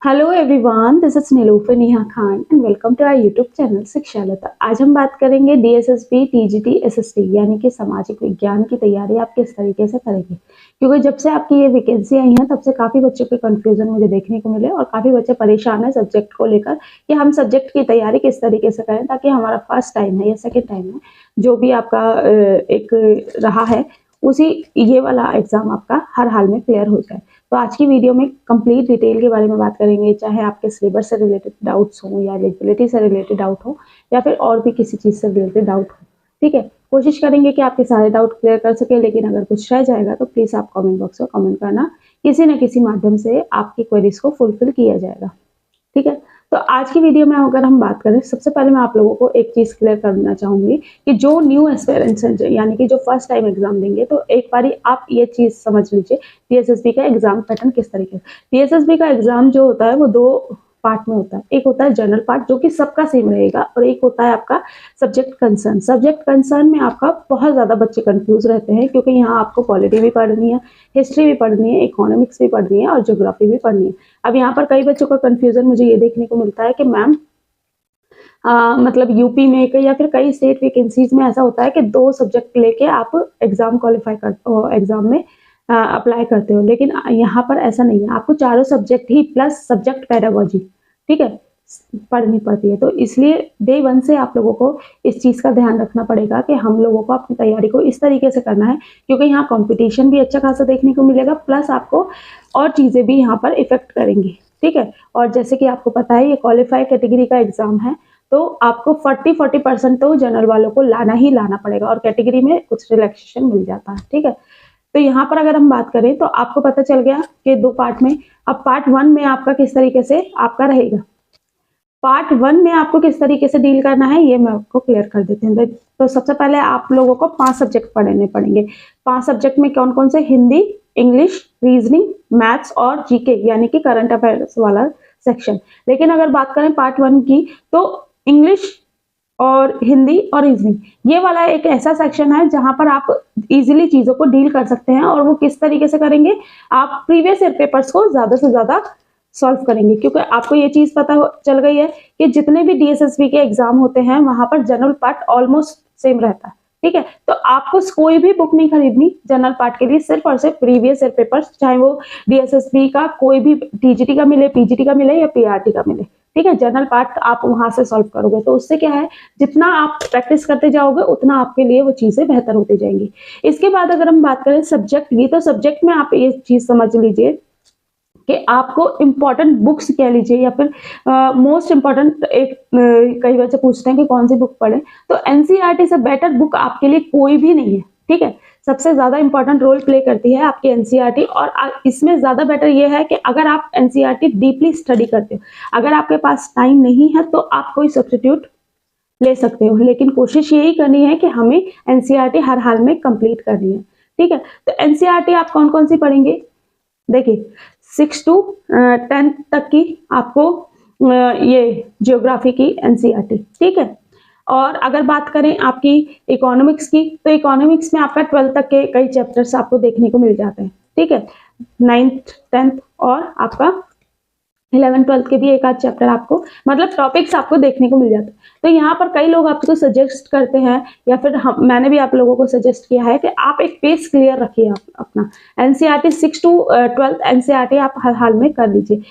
Hello everyone, this is Nilufar Neha Khan and welcome to our YouTube channel Shikshalata. आज हम बात करेंगे डीएसएसबी, टीजीटी, एसएसटी यानी कि सामाजिक विज्ञान की तैयारी आप किस तरीके से करेंगे। क्योंकि जब से आपकी ये वैकेंसी आई है तब से काफ़ी बच्चों के कंफ्यूजन मुझे देखने को मिले और काफ़ी बच्चे परेशान हैं सब्जेक्ट को लेकर कि हम सब्जेक्ट की तैयारी किस तरीके से करें ताकि हमारा फर्स्ट टाइम है या सेकेंड टाइम है जो भी आपका एक रहा है उसी ये वाला एग्जाम आपका हर हाल में क्लियर हो जाए। तो आज की वीडियो में कंप्लीट डिटेल के बारे में बात करेंगे, चाहे आपके सिलेबस से रिलेटेड डाउट्स हो या एलिजिबिलिटी से रिलेटेड डाउट हो या फिर और भी किसी चीज़ से रिलेटेड डाउट हो। ठीक है, कोशिश करेंगे कि आपके सारे डाउट क्लियर कर सके, लेकिन अगर कुछ रह जाएगा तो प्लीज़ आप कमेंट बॉक्स में कमेंट करना, किसी न किसी माध्यम से आपकी क्वेरीज को फुलफिल किया जाएगा। ठीक है, तो आज की वीडियो में अगर हम बात करें, सबसे पहले मैं आप लोगों को एक चीज़ क्लियर करना चाहूँगी कि जो न्यू एस्पिरेंट्स हैं यानी कि जो फर्स्ट टाइम एग्जाम देंगे, तो एक बारी आप ये चीज़ समझ लीजिए टीएसएसबी का एग्जाम पैटर्न किस तरीके से। टीएसएसबी का एग्जाम जो होता है वो दो पार्ट में होता है। एक होता है जनरल पार्ट जो कि सबका सेम रहेगा और एक होता है आपका सब्जेक्ट कंसर्न। सब्जेक्ट कंसर्न में आपका बहुत ज़्यादा बच्चे कंफ्यूज रहते हैं क्योंकि यहाँ आपको पॉलिटी भी पढ़नी है, हिस्ट्री भी पढ़नी है, इकोनॉमिक्स भी पढ़नी है और ज्योग्राफी भी पढ़नी है। अब यहाँ पर कई बच्चों का कंफ्यूजन मुझे ये देखने को मिलता है कि मैम मतलब यूपी में या फिर कई स्टेट वैकेंसीज में ऐसा होता है कि 2 सब्जेक्ट लेके आप एग्जाम क्वालिफाई करते हो, एग्जाम में अप्लाई करते हो, लेकिन यहाँ पर ऐसा नहीं है। आपको चारों सब्जेक्ट ही प्लस सब्जेक्ट पेडागोजी, ठीक है, पढ़नी पड़ती है। तो इसलिए डे 1 से आप लोगों को इस चीज़ का ध्यान रखना पड़ेगा कि हम लोगों को अपनी तैयारी को इस तरीके से करना है क्योंकि यहाँ कंपटीशन भी अच्छा खासा देखने को मिलेगा, प्लस आपको और चीज़ें भी यहाँ पर इफेक्ट करेंगी। ठीक है, और जैसे कि आपको पता है ये क्वालिफाई कैटेगरी का एग्जाम है, तो आपको 40% तो जनरल वालों को लाना ही लाना पड़ेगा और कैटेगरी में कुछ रिलैक्सेशन मिल जाता है। ठीक है, तो यहाँ पर अगर हम बात करें तो आपको पता चल गया कि 2 पार्ट में। अब पार्ट 1 में आपका किस तरीके से आपका रहेगा, पार्ट 1 में आपको किस तरीके से डील करना है ये मैं आपको क्लियर कर देती हूँ। तो सबसे पहले आप लोगों को 5 सब्जेक्ट पढ़ने पड़ेंगे। 5 सब्जेक्ट में कौन कौन से? हिंदी, इंग्लिश, रीजनिंग, मैथ्स और जीके यानी कि करंट अफेयर्स वाला सेक्शन। लेकिन अगर बात करें पार्ट 1 की तो इंग्लिश और हिंदी और रीजनिंग ये वाला एक ऐसा सेक्शन है जहां पर आप इजीली चीजों को डील कर सकते हैं। और वो किस तरीके से करेंगे? आप प्रीवियस ईयर पेपर्स को ज्यादा से ज्यादा सॉल्व करेंगे क्योंकि आपको ये चीज पता चल गई है कि जितने भी डीएसएसबी के एग्जाम होते हैं वहां पर जनरल पार्ट ऑलमोस्ट सेम रहता है। ठीक है, तो आपको कोई भी बुक नहीं खरीदनी जनरल पार्ट के लिए, सिर्फ और सिर्फ प्रीवियस ईयर पेपर्स, चाहे वो डीएसएसबी का कोई भी टीजीटी का मिले, पीजीटी का मिले या पीआरटी का मिले। ठीक है, जनरल पार्ट आप वहां से सॉल्व करोगे तो उससे क्या है, जितना आप प्रैक्टिस करते जाओगे उतना आपके लिए वो चीजें बेहतर होती जाएंगी। इसके बाद अगर हम बात करें सब्जेक्ट की, तो सब्जेक्ट में आप ये चीज समझ लीजिए कि आपको इम्पोर्टेंट बुक्स कह लीजिए या फिर मोस्ट इम्पोर्टेंट एक कई बच्चे पूछते हैं कि कौन सी बुक पढ़ें, तो एनसीईआरटी से बेटर बुक आपके लिए कोई भी नहीं है। ठीक है, सबसे ज्यादा इंपॉर्टेंट रोल प्ले करती है आपकी एनसीईआरटी और इसमें ज्यादा बेटर ये है कि अगर आप एनसीईआरटी डीपली स्टडी करते हो, अगर आपके पास टाइम नहीं है तो आप कोई सब्स्टिट्यूट ले सकते हो, लेकिन कोशिश यही करनी है कि हमें एनसीईआरटी हर हाल में कंप्लीट करनी है। ठीक है, तो एनसीईआरटी आप कौन कौन सी पढ़ेंगे? देखिए 6 to 10 तक की आपको ये ज्योग्राफी की एनसीईआरटी। ठीक है, और अगर बात करें आपकी इकोनॉमिक्स की, तो इकोनॉमिक्स में आपका 12 तक के कई चैप्टर्स आपको देखने को मिल जाते हैं। ठीक है, 9th 10th और आपका 11th 12th के भी एक आध चैप्टर आपको, मतलब टॉपिक्स आपको देखने को मिल जाते हैं। तो यहाँ पर कई लोग आपको सजेस्ट करते हैं या फिर मैंने भी आप लोगों को सजेस्ट किया है कि आप एक पेस क्लियर रखिए अपना। एनसीईआरटी 6 to 12 एनसीईआरटी आप हर हाल में कर लीजिए।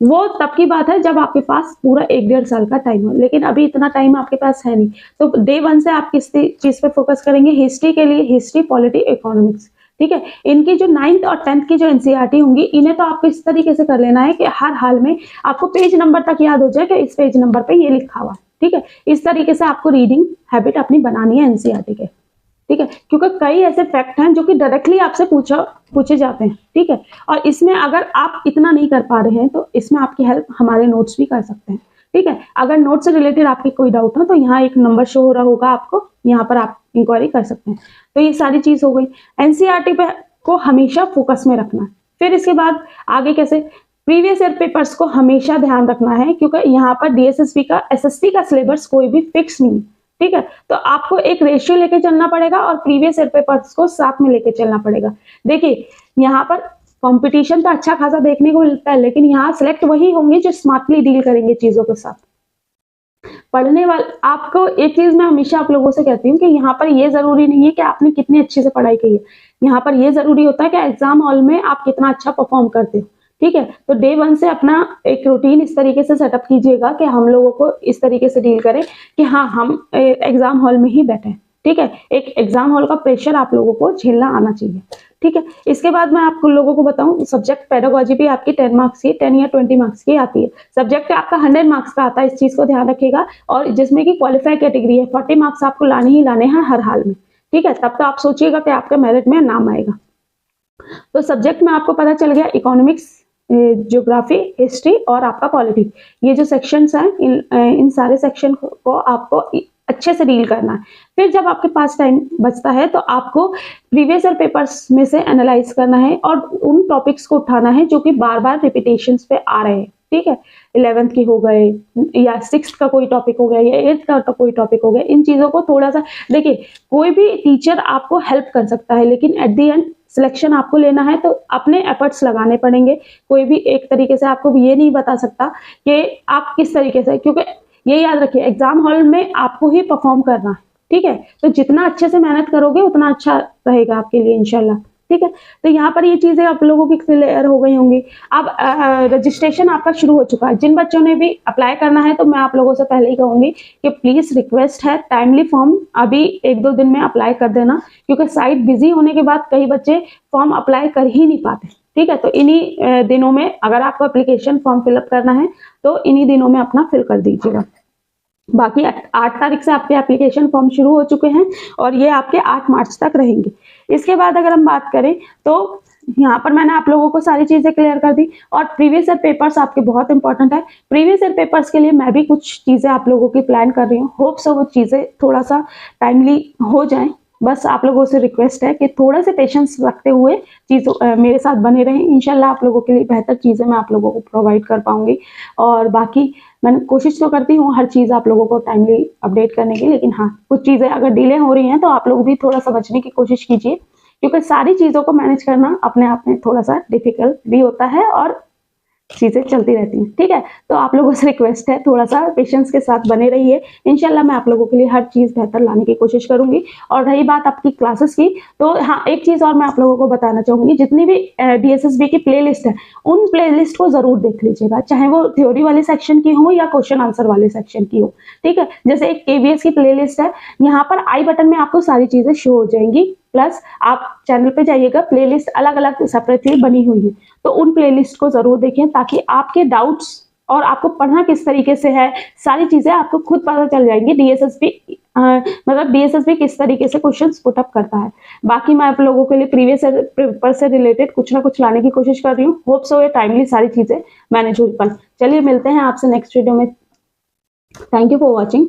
वो तब की बात है जब आपके पास पूरा 1-1.5 साल का टाइम हो, लेकिन अभी इतना टाइम आपके पास है नहीं। तो डे 1 से आप किस चीज पे फोकस करेंगे? हिस्ट्री के लिए हिस्ट्री, पॉलिटी, इकोनॉमिक्स। ठीक है, इनकी जो 9th और 10th की जो एनसीईआरटी होंगी इन्हें तो आपको इस तरीके से कर लेना है कि हर हाल में आपको पेज नंबर तक याद हो जाए कि इस पेज नंबर पे ये लिखा हुआ है। ठीक है, इस तरीके से आपको रीडिंग हैबिट अपनी बनानी है एनसीईआरटी के। ठीक है, क्योंकि कई ऐसे फैक्ट हैं जो कि डायरेक्टली आपसे पूछे जाते हैं। ठीक है, और इसमें अगर आप इतना नहीं कर पा रहे हैं तो इसमें आपकी हेल्प हमारे नोट्स भी कर सकते हैं। ठीक है, अगर नोट से रिलेटेड आपकी कोई डाउट हो तो यहाँ एक नंबर शो हो रहा होगा आपको, यहाँ पर आप इंक्वायरी कर सकते हैं। तो ये सारी चीज हो गई। एनसीईआरटी पे को हमेशा फोकस में रखना है। फिर इसके बाद आगे कैसे? प्रीवियस ईयर पेपर्स को हमेशा ध्यान रखना है क्योंकि यहाँ पर डीएसएसबी का, एसएसटी का सिलेबस कोई भी फिक्स नहीं है। ठीक है, तो आपको एक रेशियो लेके चलना पड़ेगा और प्रीवियस ईयर पेपर्स को साथ में लेके चलना पड़ेगा। देखिए यहाँ पर कंपटीशन तो अच्छा खासा देखने को मिलता है, लेकिन यहाँ सिलेक्ट वही होंगे जो स्मार्टली डील करेंगे चीजों के साथ। पढ़ने वाले, आपको एक चीज मैं हमेशा आप लोगों से कहती हूँ कि यहाँ पर ये जरूरी नहीं है कि आपने कितनी अच्छे से पढ़ाई की है, यहाँ पर ये जरूरी होता है कि एग्जाम हॉल में आप कितना अच्छा परफॉर्म करते हो। ठीक है, तो डे 1 से अपना एक रूटीन इस तरीके से सेटअप कीजिएगा कि हम लोगों को इस तरीके से डील करें कि हाँ हम एग्जाम हॉल में ही बैठे। ठीक है, एक एग्जाम हॉल का प्रेशर आप लोगों को झेलना आना चाहिए। ठीक है, इसके बाद मैं आपको लोगों को बताऊं, सब्जेक्ट पेडागोजी भी आपकी 10 मार्क्स की, 10 या 20 मार्क्स की आती है। सब्जेक्ट आपका 100 मार्क्स का आता है, इस चीज को ध्यान रखिएगा, और जिसमें की क्वालिफाई कैटेगरी है, 40 मार्क्स आपको लाने ही लाने हैं हर हाल में। ठीक है, तब तो आप सोचिएगा कि आपके मेरिट में नाम आएगा। तो सब्जेक्ट में आपको पता चल गया, इकोनॉमिक्स, ज्योग्राफी, हिस्ट्री और आपका पॉलिटिक्स, ये जो सेक्शंस हैं, इन सारे सेक्शन को आपको अच्छे से डील करना है। फिर जब आपके पास टाइम बचता है तो आपको प्रीवियस ईयर पेपर्स में से एनालाइज करना है और उन टॉपिक्स को उठाना है जो कि बार बार रिपीटेशंस पे आ रहे हैं। ठीक है, 11th की हो गए या 6th का कोई टॉपिक हो गया या 8th का कोई टॉपिक हो गया, इन चीजों को थोड़ा सा देखिए, कोई भी टीचर आपको हेल्प कर सकता है, लेकिन एट द एंड सिलेक्शन आपको लेना है तो अपने एफर्ट्स लगाने पड़ेंगे। कोई भी एक तरीके से आपको ये नहीं बता सकता कि आप किस तरीके से, क्योंकि ये याद रखिए एग्जाम हॉल में आपको ही परफॉर्म करना है। ठीक है, तो जितना अच्छे से मेहनत करोगे उतना अच्छा रहेगा आपके लिए इंशाल्लाह। ठीक है, तो यहाँ पर ये चीजें आप लोगों की क्लियर हो गई होंगी। अब रजिस्ट्रेशन आपका शुरू हो चुका है। जिन बच्चों ने भी अप्लाई करना है तो मैं आप लोगों से पहले ही कहूंगी कि प्लीज रिक्वेस्ट है, टाइमली फॉर्म अभी 1-2 दिन में अप्लाई कर देना, क्योंकि साइट बिजी होने के बाद कई बच्चे फॉर्म अप्लाई कर ही नहीं पाते। ठीक है, तो इन्हीं दिनों में अगर आपको एप्लीकेशन फॉर्म फिलअप करना है तो इन्हीं दिनों में अपना फिल कर दीजिएगा। बाकी 8 तारीख से आपके एप्लीकेशन फॉर्म शुरू हो चुके हैं और ये आपके 8 मार्च तक रहेंगे। इसके बाद अगर हम बात करें तो यहाँ पर मैंने आप लोगों को सारी चीजें क्लियर कर दी, और प्रीवियस ईयर पेपर्स आपके बहुत इंपॉर्टेंट है। प्रीवियस ईयर पेपर्स के लिए मैं भी कुछ चीजें आप लोगों की प्लान कर रही हूँ, होप सो वो चीजें थोड़ा सा टाइमली हो जाएं। बस आप लोगों से रिक्वेस्ट है कि थोड़ा से पेशेंस रखते हुए चीज़ों मेरे साथ बने रहें। इंशाल्लाह आप लोगों के लिए बेहतर चीज़ें मैं आप लोगों को प्रोवाइड कर पाऊंगी, और बाकी मैंने कोशिश तो करती हूँ हर चीज़ आप लोगों को टाइमली अपडेट करने की, लेकिन हाँ कुछ चीज़ें अगर डिले हो रही हैं तो आप लोग भी थोड़ा समझने की कोशिश कीजिए, क्योंकि सारी चीज़ों को मैनेज करना अपने आप में थोड़ा सा डिफिकल्ट भी होता है और चीजें चलती रहती हैं। ठीक है, तो आप लोगों से रिक्वेस्ट है थोड़ा सा पेशेंस के साथ बने रहिए। इंशाल्लाह मैं आप लोगों के लिए हर चीज बेहतर लाने की कोशिश करूंगी। और रही बात आपकी क्लासेस की, तो हाँ एक चीज और मैं आप लोगों को बताना चाहूंगी, जितनी भी DSSB की प्लेलिस्ट है उन प्लेलिस्ट को जरूर देख लीजिएगा, चाहे वो थ्योरी वाले सेक्शन की हो या क्वेश्चन आंसर वाले सेक्शन की हो। ठीक है, जैसे एक KVS की प्लेलिस्ट है, यहाँ पर आई बटन में आपको सारी चीजें शो हो जाएंगी, प्लस आप चैनल पे जाइएगा, प्लेलिस्ट अलग अलग सेपरेटली बनी हुई है, तो उन प्लेलिस्ट को जरूर देखें ताकि आपके डाउट्स और आपको पढ़ना किस तरीके से है सारी चीजें आपको खुद पता चल जाएंगी। DSSB किस तरीके से क्वेश्चंस पुट अप करता है। बाकी मैं आप लोगों के लिए प्रीवियस पेपर से रिलेटेड कुछ ना कुछ लाने की कोशिश कर रही हूँ, होप सो ये टाइमली सारी चीजें मैनेज हो पाए। चलिए मिलते हैं आपसे नेक्स्ट वीडियो में। Thank you for watching.